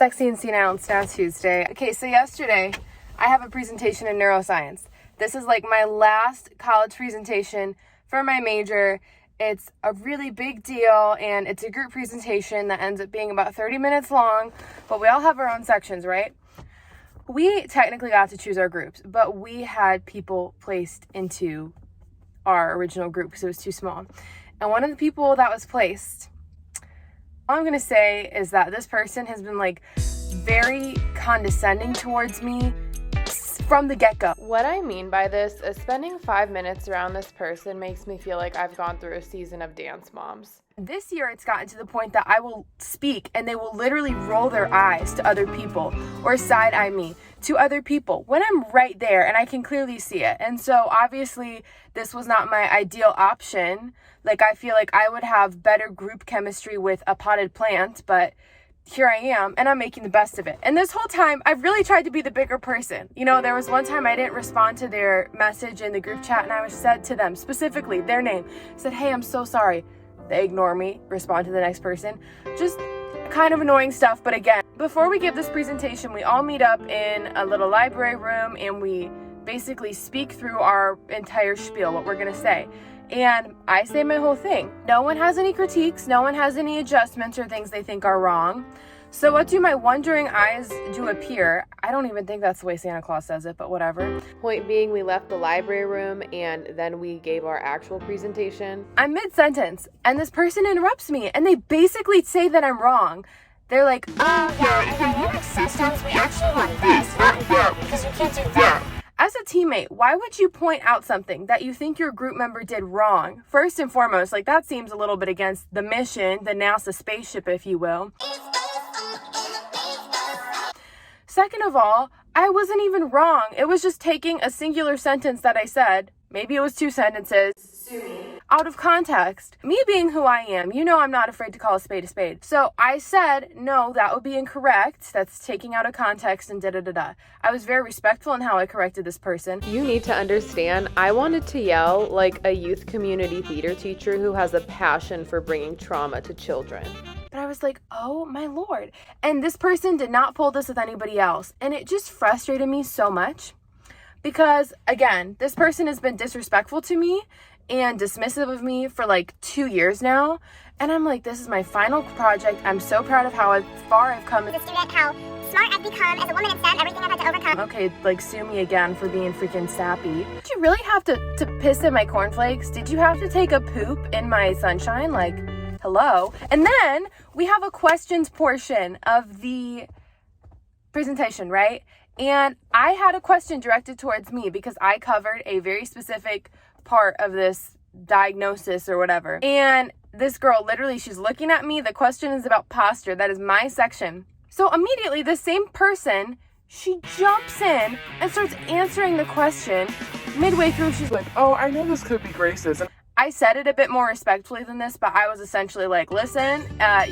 Sexy and Senile, it's now Tuesday. Okay, so yesterday I have a presentation in neuroscience. This is like my last college presentation for my major. It's a really big deal, and it's a group presentation that ends up being about 30 minutes long, but we all have our own sections, right? We technically got to choose our groups, but we had people placed into our original group because it was too small. And one of the people that was placed, all I'm going to say is that this person has been like very condescending towards me from the get-go. What I mean by this is spending 5 minutes around this person makes me feel like I've gone through a season of Dance Moms. This year it's gotten to the point that I will speak and they will literally roll their eyes to other people or side-eye me to other people when I'm right there and I can clearly see it. And so obviously this was not my ideal option. Like, I feel like I would have better group chemistry with a potted plant, but here I am, and I'm making the best of it. And this whole time, I've really tried to be the bigger person. You know, there was one time I didn't respond to their message in the group chat, and I said to them, specifically, their name, said, "Hey, I'm so sorry." They ignore me, respond to the next person. Just kind of annoying stuff, but again, before we give this presentation, we all meet up in a little library room, and we basically speak through our entire spiel, what we're gonna say. And I say my whole thing. No one has any critiques. No one has any adjustments or things they think are wrong. So what do my wondering eyes do appear? I don't even think that's the way Santa Claus says it, but whatever. Point being, we left the library room and then we gave our actual presentation. I'm mid-sentence and this person interrupts me and they basically say that I'm wrong. They're like, "Oh yeah, if you need assistance, we actually like this, not that, because you can't do that." As a teammate, why would you point out something that you think your group member did wrong? First and foremost, like, that seems a little bit against the mission, the NASA spaceship, if you will. Second of all, I wasn't even wrong. It was just taking a singular sentence that I said, maybe it was 2 sentences, out of context. Me being who I am, you know I'm not afraid to call a spade a spade. So I said, no, that would be incorrect. That's taking out of context and da-da-da-da. I was very respectful in how I corrected this person. You need to understand, I wanted to yell like a youth community theater teacher who has a passion for bringing trauma to children. But I was like, oh my Lord. And this person did not pull this with anybody else. And it just frustrated me so much because, again, this person has been disrespectful to me and dismissive of me for like 2 years now. And I'm like, this is my final project. I'm so proud of how far I've come. As a student, how smart I've become, as a woman in STEM, everything I've had to overcome. Okay, like, sue me again for being freaking sappy. Did you really have to piss in my cornflakes? Did you have to take a poop in my sunshine? Like, hello? And then we have a questions portion of the presentation, right? And I had a question directed towards me because I covered a very specific part of this diagnosis or whatever. And this girl, literally, she's looking at me. The question is about posture. That is my section. So immediately the same person, she jumps in and starts answering the question. Midway through, she's like, "Oh, I know this could be Grace's." I said it a bit more respectfully than this, but I was essentially like, listen,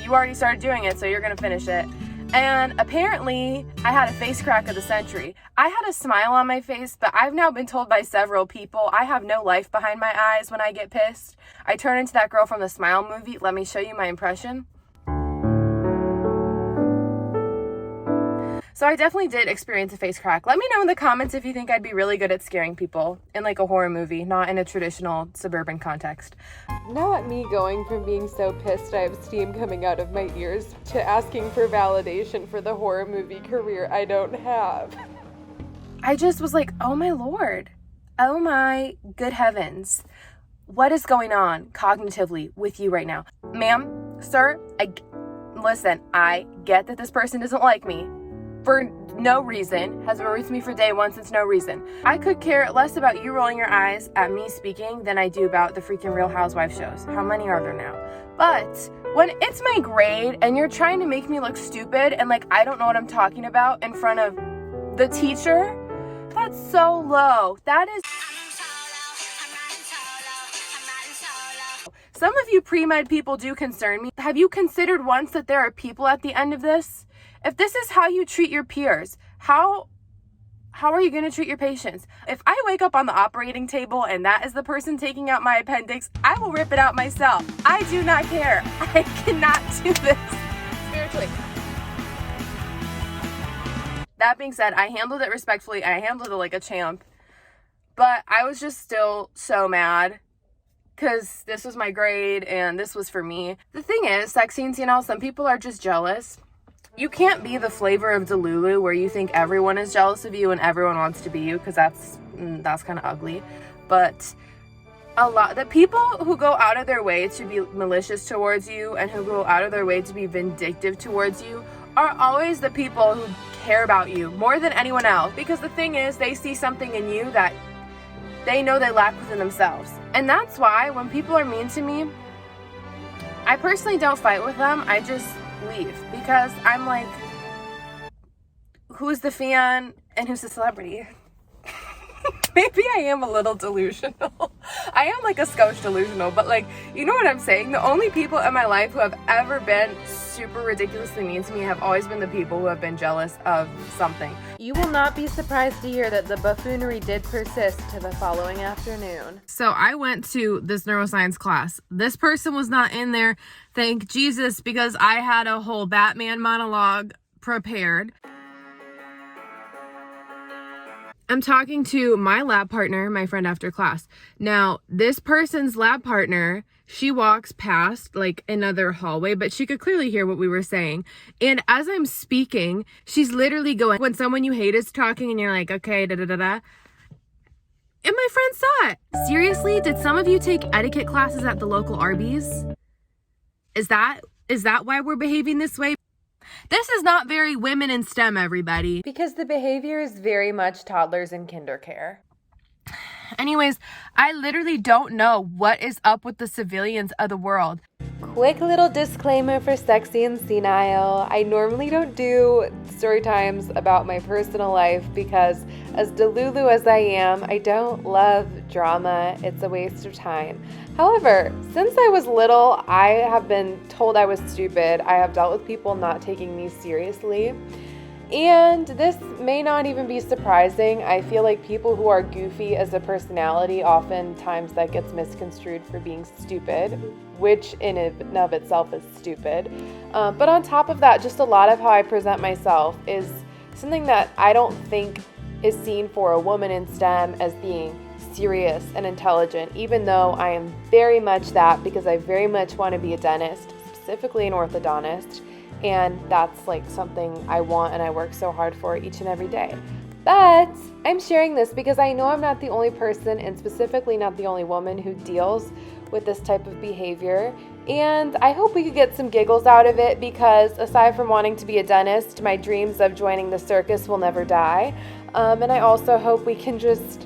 you already started doing it, so you're going to finish it. And apparently, I had a face crack of the century. I had a smile on my face, but I've now been told by several people I have no life behind my eyes when I get pissed. I turn into that girl from the Smile movie. Let me show you my impression. So I definitely did experience a face crack. Let me know in the comments if you think I'd be really good at scaring people in like a horror movie, not in a traditional suburban context. Now at me going from being so pissed I have steam coming out of my ears to asking for validation for the horror movie career I don't have. I just was like, oh my Lord. Oh my good heavens. What is going on cognitively with you right now? Ma'am, sir, listen, I get that this person doesn't like me. For no reason, has been with me for day one since no reason. I could care less about you rolling your eyes at me speaking than I do about the freaking Real Housewives shows. How many are there now? But when it's my grade and you're trying to make me look stupid and like I don't know what I'm talking about in front of the teacher, that's so low. That is... Some of you pre-med people do concern me. Have you considered once that there are people at the end of this? If this is how you treat your peers, how are you going to treat your patients? If I wake up on the operating table and that is the person taking out my appendix, I will rip it out myself. I do not care. I cannot do this spiritually. That being said, I handled it respectfully. I handled it like a champ. But I was just still so mad because this was my grade and this was for me. The thing is, sexy and senile, some people are just jealous. You can't be the flavor of Delulu where you think everyone is jealous of you and everyone wants to be you, because that's kind of ugly. But the people who go out of their way to be malicious towards you and who go out of their way to be vindictive towards you are always the people who care about you more than anyone else. Because the thing is, they see something in you that they know they lack within themselves. And that's why when people are mean to me, I personally don't fight with them. I just leave, because I'm like, who's the fan and who's the celebrity? Maybe I am a little delusional. I am like a skosh delusional, but like, you know what I'm saying? The only people in my life who have ever been super ridiculously mean to me have always been the people who have been jealous of something. You will not be surprised to hear that the buffoonery did persist to the following afternoon. So I went to this neuroscience class. This person was not in there, thank Jesus, because I had a whole Batman monologue prepared. I'm talking to my lab partner, my friend, after class. Now, this person's lab partner, she walks past like another hallway, but she could clearly hear what we were saying. And as I'm speaking, she's literally going, when someone you hate is talking and you're like, okay, da-da-da-da. And my friend saw it. Seriously, did some of you take etiquette classes at the local Arby's? Is that why we're behaving this way? This is not very women in STEM, everybody. Because the behavior is very much toddlers in kinder care. Anyways, I literally don't know what is up with the civilians of the world. Quick little disclaimer for Sexy and Senile. I normally don't do story times about my personal life because as delulu as I am, I don't love drama. It's a waste of time. However, since I was little, I have been told I was stupid. I have dealt with people not taking me seriously. And this may not even be surprising. I feel like people who are goofy as a personality, oftentimes that gets misconstrued for being stupid, which in and of itself is stupid. But on top of that, just a lot of how I present myself is something that I don't think is seen for a woman in STEM as being serious and intelligent, even though I am very much that, because I very much want to be a dentist, specifically an orthodontist. And that's like something I want and I work so hard for each and every day. But I'm sharing this because I know I'm not the only person, and specifically not the only woman, who deals with this type of behavior. And I hope we could get some giggles out of it, because aside from wanting to be a dentist, my dreams of joining the circus will never die. And I also hope we can just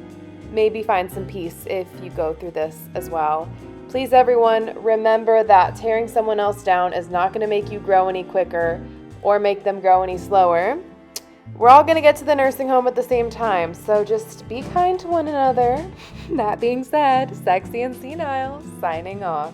maybe find some peace if you go through this as well. Please, everyone, remember that tearing someone else down is not going to make you grow any quicker or make them grow any slower. We're all going to get to the nursing home at the same time, so just be kind to one another. That being said, Sexy and Senile, signing off.